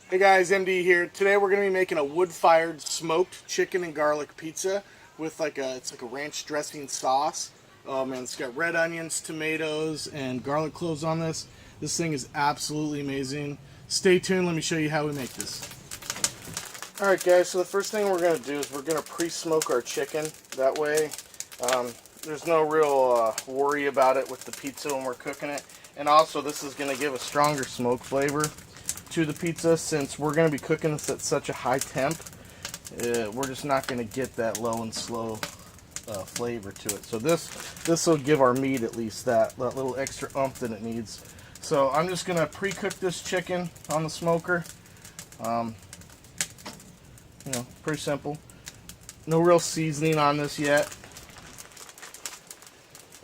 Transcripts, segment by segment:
Hey guys, MD here. Today we're going to be making a wood-fired smoked chicken and garlic pizza with it's like a ranch dressing sauce. Oh man, it's got red onions, tomatoes, and garlic cloves on this. This thing is absolutely amazing. Stay tuned, let me show you how we make this. Alright guys, so the first thing we're going to do is we're going to pre-smoke our chicken. That way there's no real worry about it with the pizza when we're cooking it. And also this is going to give a stronger smoke flavor to the pizza. Since we're going to be cooking this at such a high temp, we're just not going to get that low and slow flavor to it. So this will give our meat at least that little extra oomph that it needs. So I'm just going to pre-cook this chicken on the smoker. You know, pretty simple. No real seasoning on this yet.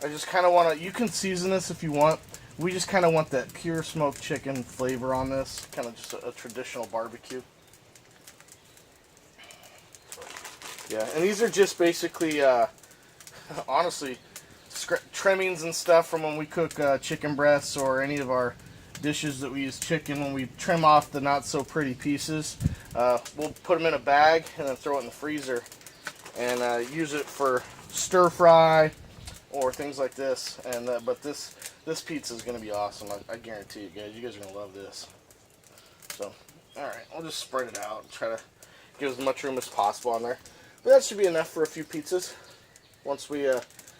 I just kind of want to, you can season this if you want. We just kind of want that pure smoked chicken flavor on this, kind of just a traditional barbecue. Yeah, and these are just basically, honestly, trimmings and stuff from when we cook chicken breasts or any of our dishes that we use chicken. When we trim off the not so pretty pieces, we'll put them in a bag and then throw it in the freezer and use it for stir fry or things like this. And but this pizza is going to be awesome. I guarantee you guys. You guys are going to love this. So, alright, I'll just spread it out and try to give as much room as possible on there. But that should be enough for a few pizzas. Once we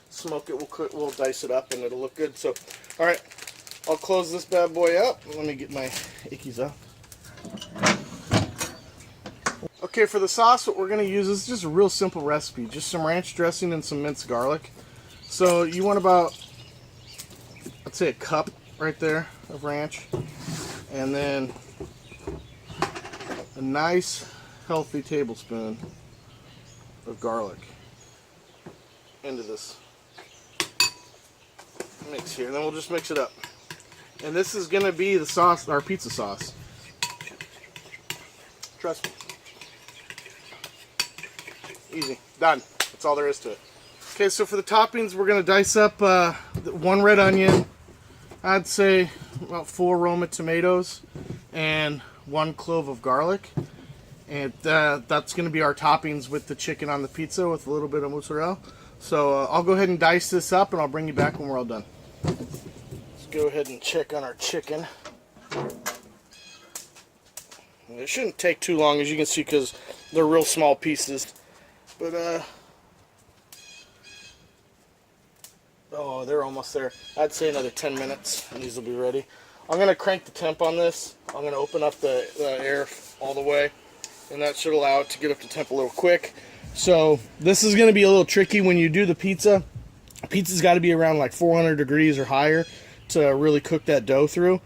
smoke it, we'll dice it up and it'll look good. So, alright, I'll close this bad boy up. Let me get my ickies up. Okay, for the sauce, what we're going to use is just a real simple recipe. Just some ranch dressing and some minced garlic. So you want about, let's say, a cup right there of ranch, and then a nice healthy tablespoon of garlic into this mix here, and then we'll just mix it up. And this is going to be the sauce, our pizza sauce. Trust me. Easy. Done. That's all there is to it. Okay, so for the toppings, we're going to dice up one red onion, I'd say about 4 Roma tomatoes, and 1 clove of garlic. And that's going to be our toppings with the chicken on the pizza with a little bit of mozzarella. So I'll go ahead and dice this up, and I'll bring you back when we're all done. Let's go ahead and check on our chicken. And it shouldn't take too long, as you can see, because they're real small pieces. But, oh, they're almost there. I'd say another 10 minutes and these will be ready. I'm going to crank the temp on this. I'm going to open up the air all the way, and that should allow it to get up to temp a little quick. So this is going to be a little tricky when you do the pizza. Pizza's got to be around like 400 degrees or higher to really cook that dough through.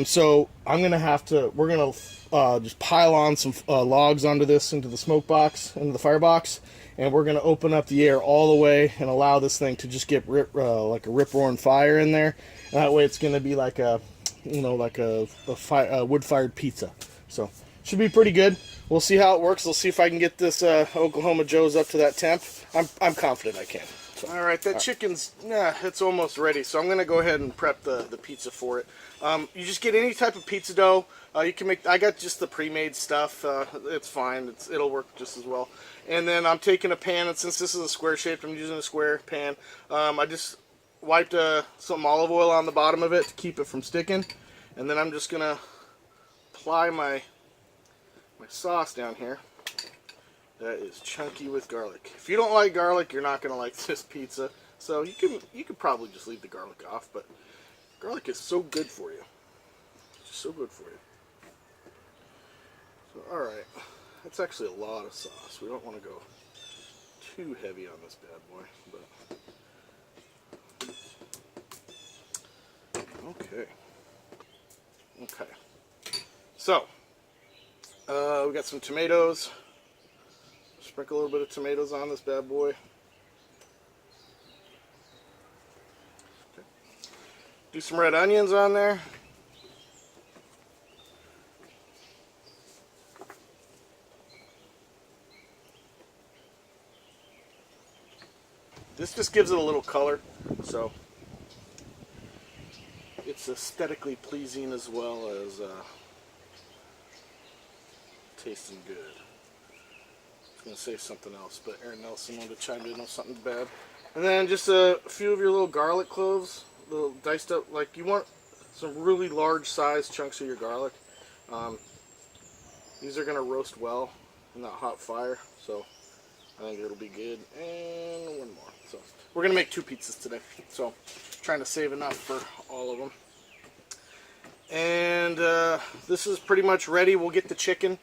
So I'm going to have to, we're going to just pile on some logs onto this, into the smoke box, into the firebox. And we're going to open up the air all the way and allow this thing to just get like a rip-roaring fire in there. And that way it's going to be like a, you know, like a wood-fired pizza. So, should be pretty good. We'll see how it works. We'll see if I can get this Oklahoma Joe's up to that temp. I'm confident I can. So, all right, that chicken's, it's almost ready. So I'm going to go ahead and prep the pizza for it. You just get any type of pizza dough. You can make, I got just the pre-made stuff. It's fine. It'll work just as well. And then I'm taking a pan, and since this is a square shaped, I'm using a square pan. I just wiped some olive oil on the bottom of it to keep it from sticking. And then I'm just going to apply my sauce down here. That is chunky with garlic. If you don't like garlic, you're not going to like this pizza. So you could probably just leave the garlic off, but garlic is so good for you. It's so good for you. So, alright. That's actually a lot of sauce. We don't want to go too heavy on this bad boy, but okay. So we got some tomatoes. Sprinkle a little bit of tomatoes on this bad boy. Okay. Do some red onions on there. This just gives it a little color, so it's aesthetically pleasing as well as tasting good. I was going to say something else, but Aaron Nelson wanted to chime in on something bad. And then just a few of your little garlic cloves, little diced up, like you want some really large size chunks of your garlic. These are going to roast well in that hot fire, so I think it'll be good. And one more. So we're going to make 2 pizzas today, so trying to save enough for all of them. And this is pretty much ready. We'll get the chicken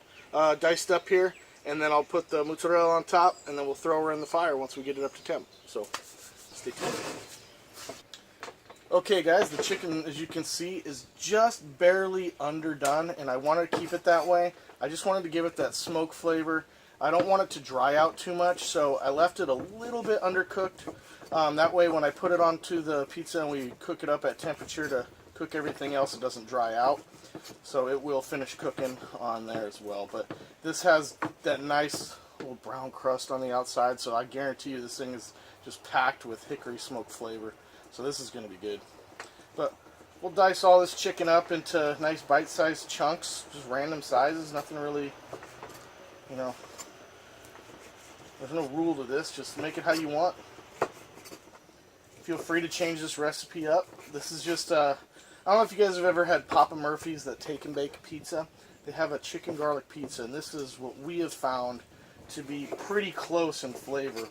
diced up here, and then I'll put the mozzarella on top, and then we'll throw her in the fire once we get it up to temp. So stay tuned. Okay guys, the chicken, as you can see, is just barely underdone, and I wanted to keep it that way. I just wanted to give it that smoke flavor. I don't want it to dry out too much, so I left it a little bit undercooked. That way when I put it onto the pizza and we cook it up at temperature to cook everything else, it doesn't dry out. So it will finish cooking on there as well. But this has that nice little brown crust on the outside, so I guarantee you this thing is just packed with hickory smoke flavor. So this is going to be good. But we'll dice all this chicken up into nice bite-sized chunks, just random sizes, nothing really, you know, there's no rule to this, just make it how you want. Feel free to change this recipe up. This is just, I don't know if you guys have ever had Papa Murphy's, that take and bake pizza. They have a chicken garlic pizza, and this is what we have found to be pretty close in flavor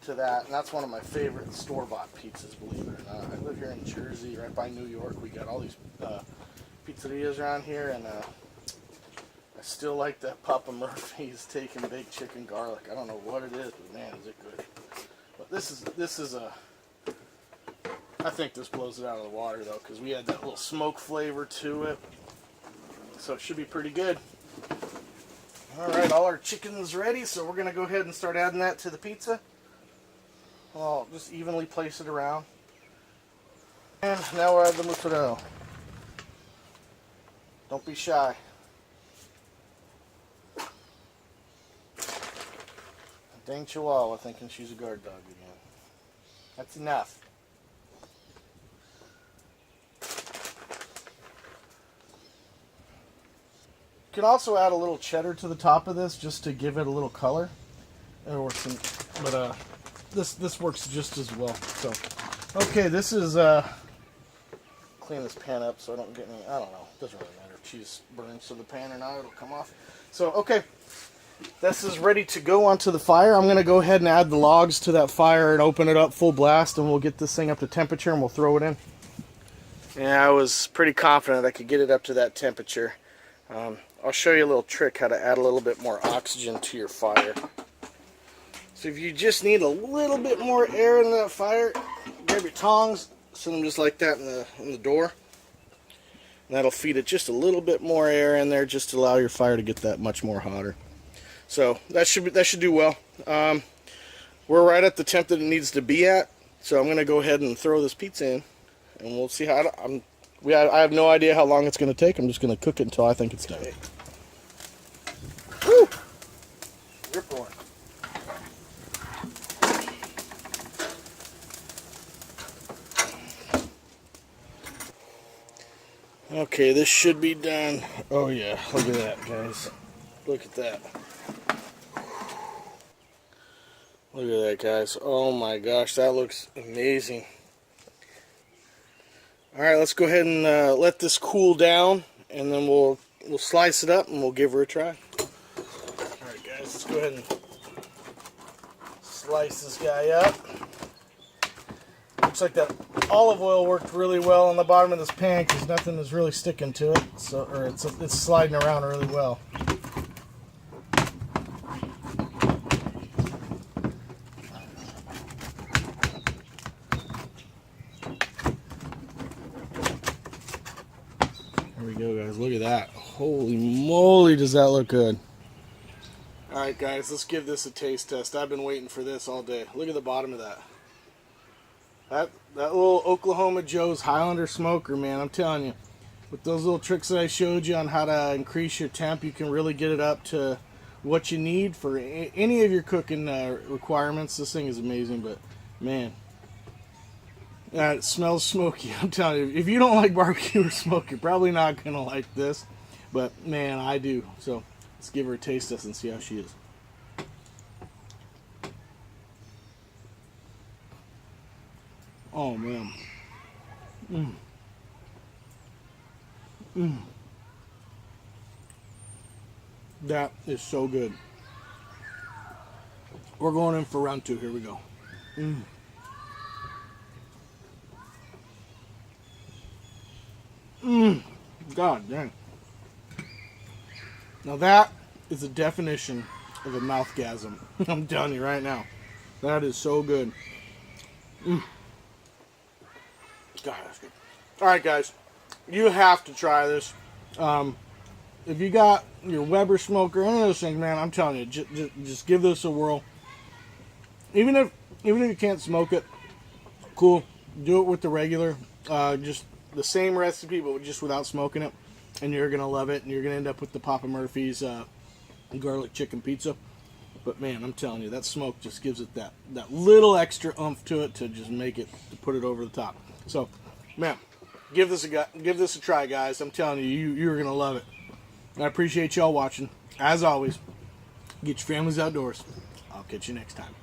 to that, and that's one of my favorite store-bought pizzas, believe it or not. I live here in Jersey, right by New York. We got all these pizzerias around here, and I still like that Papa Murphy's take and bake chicken garlic. I don't know what it is, but man, is it good. But this is a, I think this blows it out of the water though, because we had that little smoke flavor to it, so it should be pretty good. Alright, all our chicken's ready, so we're going to go ahead and start adding that to the pizza. I'll just evenly place it around. And now we'll add the mozzarella. Don't be shy. Dang Chihuahua thinking she's a guard dog again. That's enough. You can also add a little cheddar to the top of this just to give it a little color. Or some, but this works just as well. So, okay, this is clean this pan up so I don't get any. I don't know. Doesn't really matter if cheese burns to the pan or not. It'll come off. So, okay, this is ready to go onto the fire. I'm gonna go ahead and add the logs to that fire and open it up full blast, and we'll get this thing up to temperature and we'll throw it in. Yeah, I was pretty confident I could get it up to that temperature. I'll show you a little trick how to add a little bit more oxygen to your fire. So if you just need a little bit more air in that fire, grab your tongs, send them just like that in the door. And that'll feed it just a little bit more air in there, just to allow your fire to get that much more hotter. So that should do well. We're right at the temp that it needs to be at. So I'm going to go ahead and throw this pizza in, and we'll see how I have no idea how long it's going to take. I'm just going to cook it until I think it's done. Woo! Rip roaring. Okay, this should be done. Oh yeah, look at that, guys. Look at that. Look at that, guys. Oh my gosh, that looks amazing. Alright, let's go ahead and let this cool down, and then we'll slice it up and we'll give her a try. Alright guys, let's go ahead and slice this guy up. Looks like that olive oil worked really well on the bottom of this pan because nothing is really sticking to it, so it's sliding around really well. There we go, guys. Look at that. Holy moly, does that look good. Alright guys, let's give this a taste test. I've been waiting for this all day. Look at the bottom of that. That little Oklahoma Joes Highlander smoker, man, I'm telling you, with those little tricks that I showed you on how to increase your temp, you can really get it up to what you need for any of your cooking requirements. This thing is amazing, but man, it smells smoky. I'm telling you, if you don't like barbecue or smoke, you're probably not going to like this, but man, I do. So Let's give her a taste test and see how she is. Oh, man. That is so good. We're going in for round 2. Here we go. God dang. Now that is the definition of a mouthgasm. I'm telling you right now. That is so good. God, that's good. Alright, guys. You have to try this. If you got your Weber smoker, any of those things, man, I'm telling you, just give this a whirl. Even if you can't smoke it, cool. Do it with the regular, just the same recipe, but just without smoking it, and you're gonna love it. And you're gonna end up with the Papa Murphy's garlic chicken pizza. But man, I'm telling you, that smoke just gives it that little extra oomph to it to just make it, to put it over the top. So, man, give this a try, guys. I'm telling you, you're gonna love it. I appreciate y'all watching. As always, get your families outdoors. I'll catch you next time.